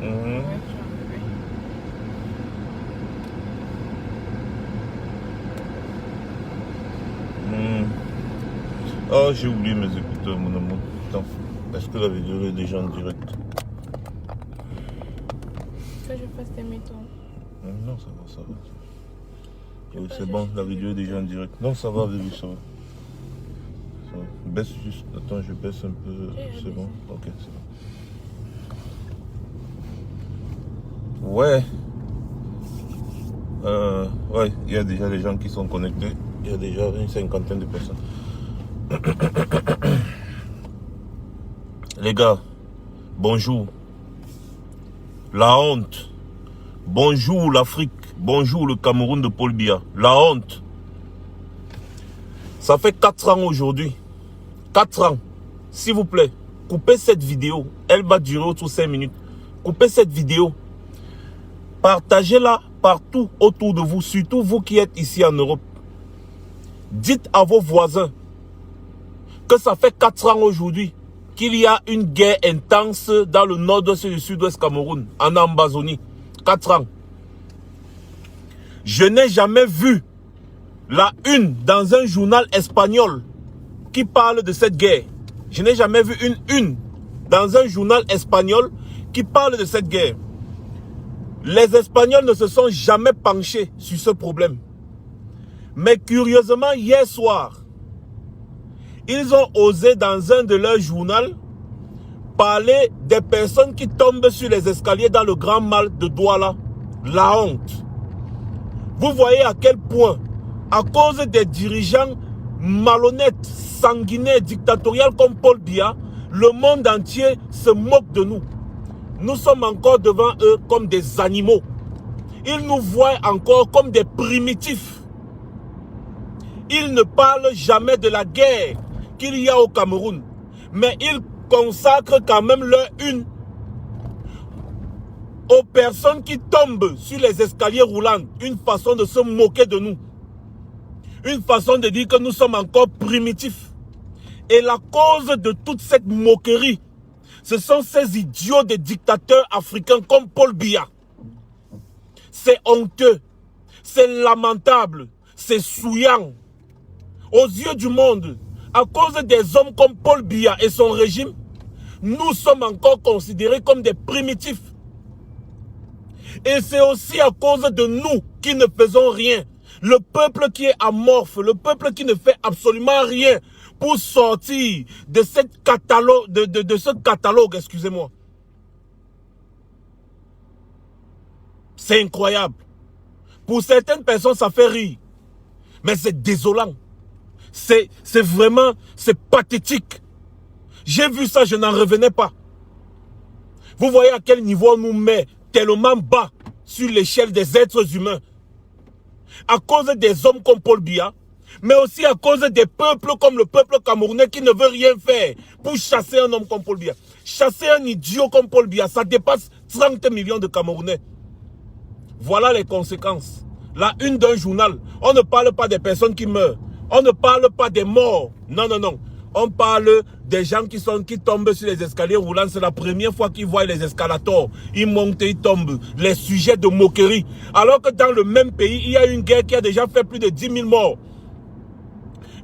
Mhm. Mhm. Oh, j'ai oublié mes écouteurs, mon amour. Attends, est-ce que la vidéo est déjà en direct? Que je fasse tes métaux. Non, ça va, ça va. Oui, c'est bon, la vidéo est déjà en direct. Non, ça va, bébé, ça va. Ça va. Baisse juste. Attends, je baisse un peu. C'est bon? Ok, c'est bon. Ouais. Ouais, il y a déjà des gens qui sont connectés. Il y a déjà une cinquantaine de personnes. Les gars, bonjour. La honte. Bonjour l'Afrique. Bonjour le Cameroun de Paul Biya. La honte. Ça fait 4 ans aujourd'hui. 4 ans. S'il vous plaît, coupez cette vidéo. Elle va durer autour de 5 minutes. Coupez cette vidéo. Partagez-la partout autour de vous. Surtout vous qui êtes ici en Europe. Dites à vos voisins que ça fait 4 ans aujourd'hui qu'il y a une guerre intense dans le nord-ouest et le sud-ouest Cameroun, en Amazonie. 4 ans. Je n'ai jamais vu la une dans un journal espagnol qui parle de cette guerre. Je n'ai jamais vu une dans un journal espagnol qui parle de cette guerre. Les Espagnols ne se sont jamais penchés sur ce problème. Mais curieusement, hier soir, ils ont osé dans un de leurs journaux parler des personnes qui tombent sur les escaliers dans le Grand Mal de Douala. La honte. Vous voyez à quel point, à cause des dirigeants malhonnêtes, sanguinaires, dictatoriaux comme Paul Biya, le monde entier se moque de nous. Nous sommes encore devant eux comme des animaux. Ils nous voient encore comme des primitifs. Ils ne parlent jamais de la guerre qu'il y a au Cameroun. Mais ils consacrent quand même leur une aux personnes qui tombent sur les escaliers roulants. Une façon de se moquer de nous. Une façon de dire que nous sommes encore primitifs. Et la cause de toute cette moquerie, ce sont ces idiots de dictateurs africains comme Paul Biya. C'est honteux, c'est lamentable, c'est souillant. Aux yeux du monde, à cause des hommes comme Paul Biya et son régime, nous sommes encore considérés comme des primitifs. Et c'est aussi à cause de nous qui ne faisons rien. Le peuple qui est amorphe, le peuple qui ne fait absolument rien pour sortir de cette catalogue, de ce catalogue, excusez-moi. C'est incroyable. Pour certaines personnes, ça fait rire. Mais c'est désolant. C'est vraiment, c'est pathétique. J'ai vu ça, je n'en revenais pas. Vous voyez à quel niveau on nous met tellement bas sur l'échelle des êtres humains. À cause des hommes comme Paul Biya, mais aussi à cause des peuples comme le peuple camerounais qui ne veut rien faire pour chasser un homme comme Paul Biya. Chasser un idiot comme Paul Biya, ça dépasse 30 millions de Camerounais. Voilà les conséquences. La une d'un journal, on ne parle pas des personnes qui meurent. On ne parle pas des morts. Non, non, non. On parle des gens qui tombent sur les escaliers roulants. C'est la première fois qu'ils voient les escalators. Ils montent, ils tombent. Les sujets de moquerie. Alors que dans le même pays, il y a une guerre qui a déjà fait plus de 10 000 morts.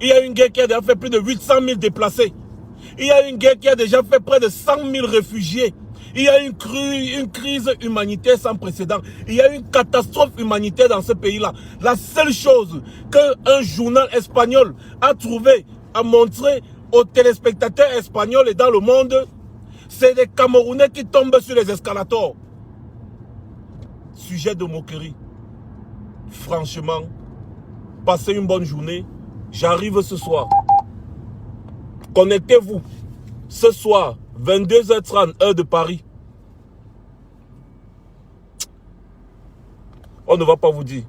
Il y a une guerre qui a déjà fait plus de 800 000 déplacés. Il y a une guerre qui a déjà fait près de 100 000 réfugiés. Il y a une crise humanitaire sans précédent. Il y a une catastrophe humanitaire dans ce pays-là. La seule chose qu'un journal espagnol a trouvé à montrer aux téléspectateurs espagnols et dans le monde, c'est des Camerounais qui tombent sur les escalators. Sujet de moquerie. Franchement, passez une bonne journée. J'arrive ce soir. Connectez-vous. Ce soir, 22h30, heure de Paris. On ne va pas vous dire.